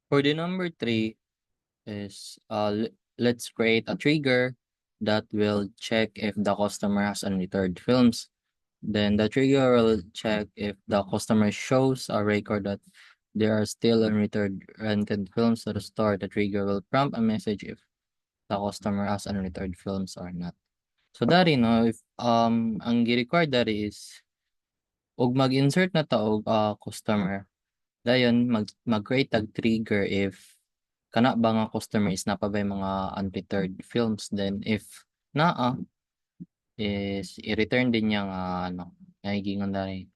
For the number three is let's create a trigger that will check if the customer has unreturned films. Then the trigger will check if the customer shows a record that there are still unreturned rented films to the store. The trigger will prompt a message if the customer has unreturned films or not. So dari no, if ang gi-required dari is ug mag-insert na ta og customer. Dayon mag-create tag trigger if kana ba nga customer is napabay mga unreturned films, then if naa is i-return din niya nga ano nahigingon dari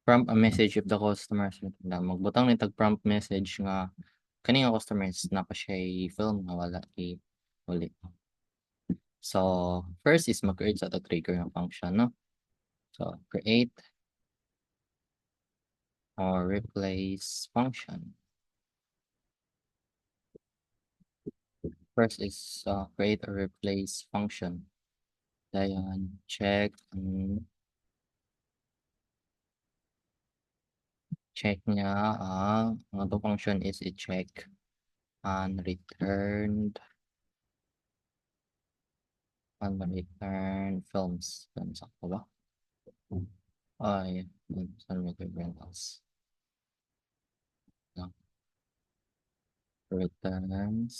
prompt a message if the customer na magbutang ni tag prompt message nga kani nga customer is napa siya film nga wala uli. So first is mag-create sa to trigger nga function, no? So create or replace function. First is create or replace function. Dayon check niya ang to function is i-check unreturned films. Yan sakto ba? Ay, unreturned rentals. No. Returns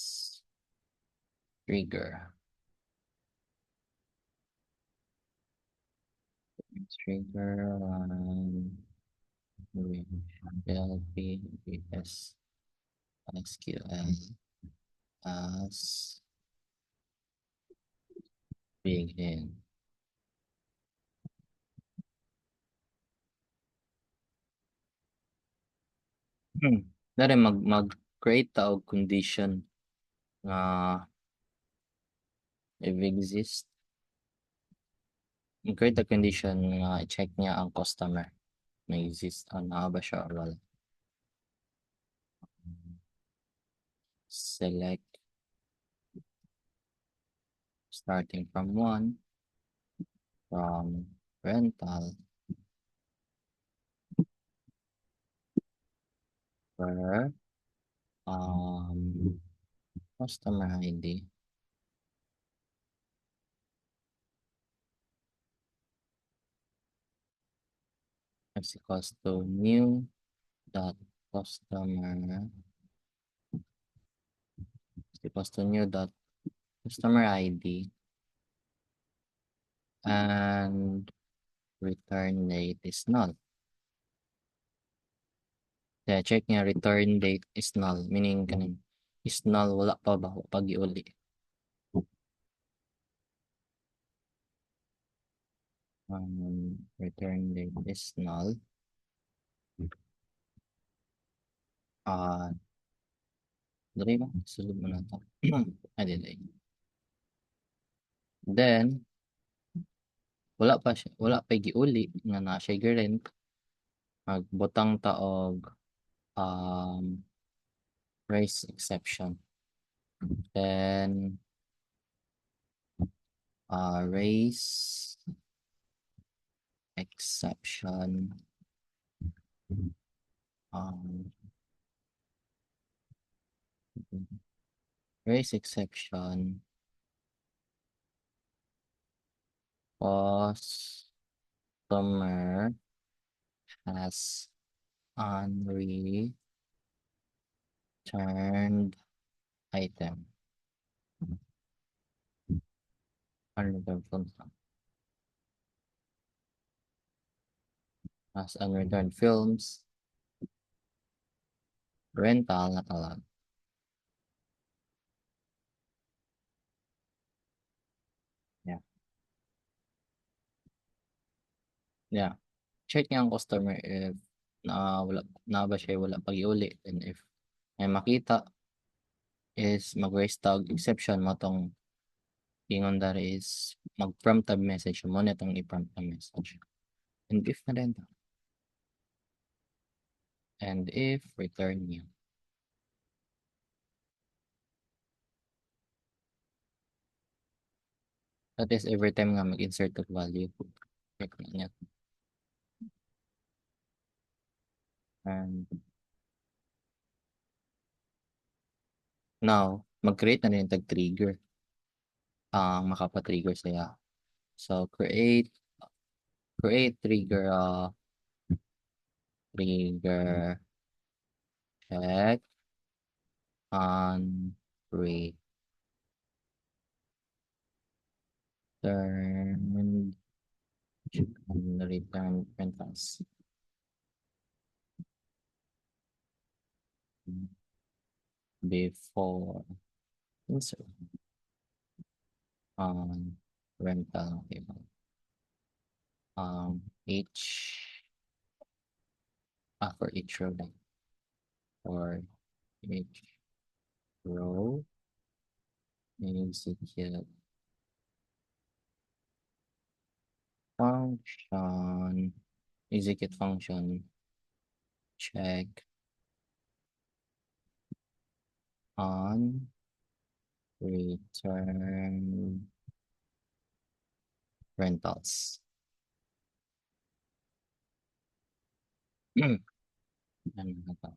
trigger. Trigger LP PS SQL as begin. Dari mag-create ta og condition nga if exist. Mag-create a condition nga i-check niya ang customer. May exist na ba siya or wala. Select starting from 1 from rental per customer ID is equals to new dot customer is equals to new dot customer ID and return date is null. Kaya check niya return date is null, meaning kanin is null, wala pa ba pag iuli. Return date is null. Dali ba? Sulod mo na ito. Delay. Then, wala pa giuli nga na siya gi-rent. Magbutang ta og raise exception. Then, raise exception raise exception customer has unreturned item. Unreturned films. As unreturned films. Rental not allowed. Yeah. Yeah. Check niya ang customer if wala na ba siya wala pag-iuli, and if may makita is mag-raise tag exception mo tong ingon dari is mag-prompt tab message mo na itong i-prompt na message. And if na rin and if return new. That is every time nga mag-insert of value. Check na niya. And Now, mag-create na rin tag-trigger ang makapa-trigger saya. So, create trigger check on return printers before insert on rental table. Each for each row lang. For each row execute function execute function check on return rentals. Ano na to?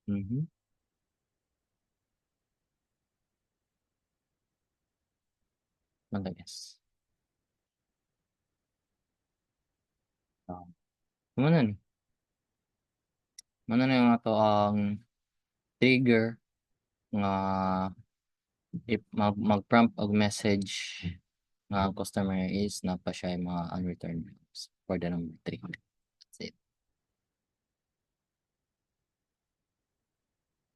Mhm. Madagas. Oh. Muna ni. Muna na yung ato ang trigger nga if mag-prompt og message nga ang customer is napa siya yung mga unreturned bills for the number 3.